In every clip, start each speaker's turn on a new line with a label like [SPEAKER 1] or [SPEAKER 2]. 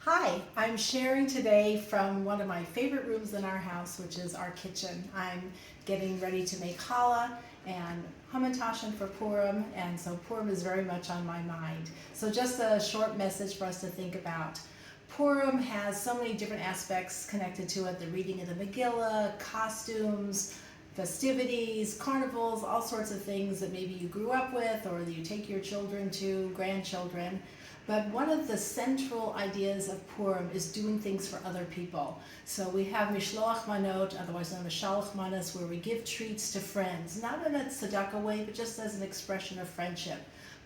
[SPEAKER 1] Hi, I'm sharing today from one of my favorite rooms in our house, which is our kitchen. I'm getting ready to make challah and hamantashen for Purim, and so Purim is very much on my mind. So just a short message for us to think about. Purim has so many different aspects connected to it, the reading of the Megillah, costumes, festivities, carnivals, all sorts of things that maybe you grew up with or that you take your children to, grandchildren. But one of the central ideas of Purim is doing things for other people. So we have Mishloach Manot, otherwise known as Shalach Manas, where we give treats to friends, not in a tzedakah way, but just as an expression of friendship.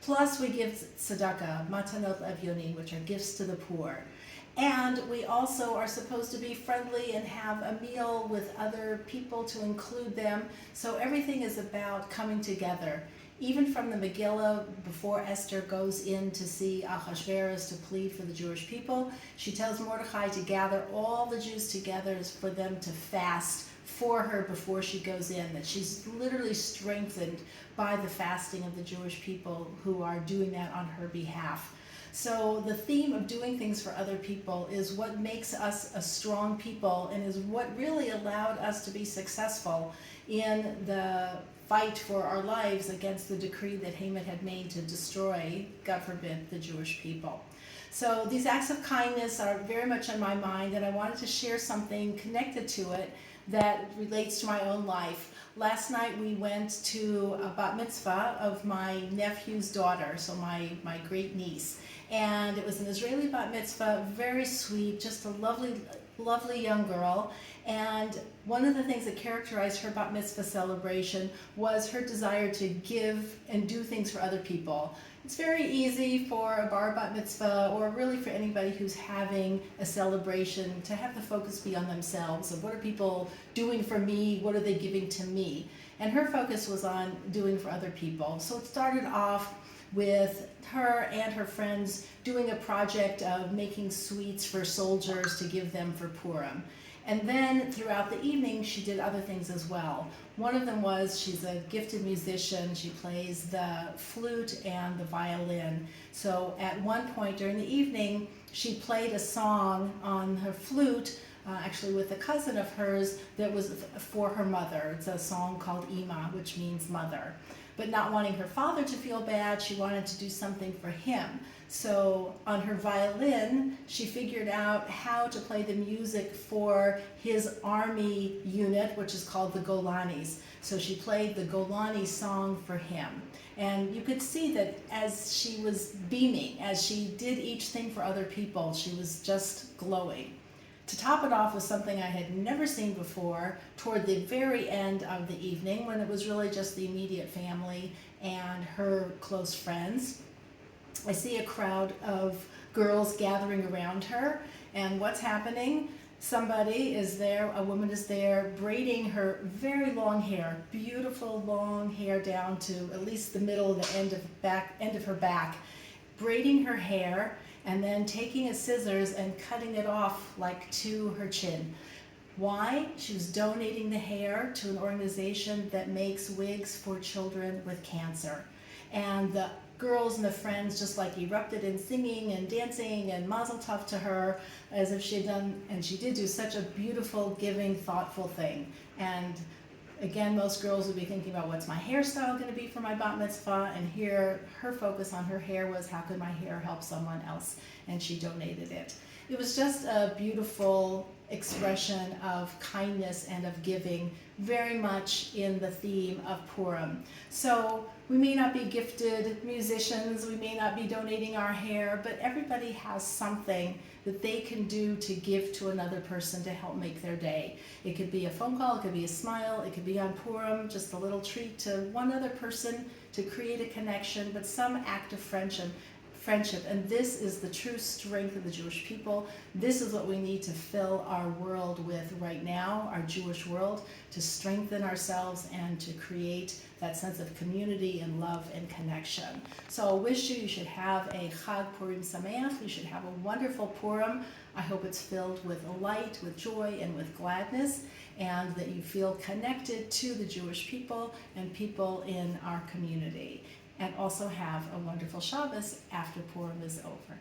[SPEAKER 1] Plus we give tzedakah, Matanot Levyonim, which are gifts to the poor. And we also are supposed to be friendly and have a meal with other people to include them. So everything is about coming together. Even from the Megillah, before Esther goes in to see Ahasuerus to plead for the Jewish people, she tells Mordechai to gather all the Jews together for them to fast for her before she goes in, that she's literally strengthened by the fasting of the Jewish people who are doing that on her behalf. So the theme of doing things for other people is what makes us a strong people and is what really allowed us to be successful in the fight for our lives against the decree that Haman had made to destroy, God forbid, the Jewish people. So these acts of kindness are very much on my mind, and I wanted to share something connected to it that relates to my own life. Last night we went to a bat mitzvah of my nephew's daughter, so my great niece. And it was an Israeli bat mitzvah, very sweet, just a lovely young girl. And one of the things that characterized her bat mitzvah celebration was her desire to give and do things for other people. It's very easy for a bar bat mitzvah, or really for anybody who's having a celebration, to have the focus be on themselves, of what are people doing for me, what are they giving to me. And her focus was on doing for other people. So it started off with her and her friends doing a project of making sweets for soldiers to give them for Purim. And then throughout the evening, she did other things as well. One of them was, she's a gifted musician. She plays the flute and the violin. So at one point during the evening, she played a song on her flute, actually with a cousin of hers, that was for her mother. It's a song called Ima, which means mother. But not wanting her father to feel bad, she wanted to do something for him. So on her violin, she figured out how to play the music for his army unit, which is called the Golanis. So she played the Golani song for him. And you could see that as she was beaming, as she did each thing for other people, she was just glowing. To top it off was something I had never seen before toward the very end of the evening, when it was really just the immediate family and her close friends. I see a crowd of girls gathering around her, and what's happening? Somebody is there, a woman is there, braiding her very long hair, beautiful long hair down to at least the middle of the end of her back, braiding her hair, and then taking a scissors and cutting it off like to her chin. Why? She was donating the hair to an organization that makes wigs for children with cancer. And the girls and the friends just like erupted in singing and dancing and mazel tov to her, as if she had done, and she did do such a beautiful, giving, thoughtful thing. And again, most girls would be thinking about, what's my hairstyle going to be for my bat mitzvah? And here, her focus on her hair was, how could my hair help someone else? And she donated it. It was just a beautiful expression of kindness and of giving, very much in the theme of Purim. So we may not be gifted musicians, we may not be donating our hair, but everybody has something that they can do to give to another person to help make their day. It could be a phone call, it could be a smile, it could be on Purim, just a little treat to one other person to create a connection, but some act of friendship. And this is the true strength of the Jewish people. This is what we need to fill our world with right now, our Jewish world, to strengthen ourselves and to create that sense of community and love and connection. So I wish you should have a Chag Purim Sameach. You should have a wonderful Purim. I hope it's filled with light, with joy, and with gladness, and that you feel connected to the Jewish people and people in our community. And also have a wonderful Shabbos after Purim is over.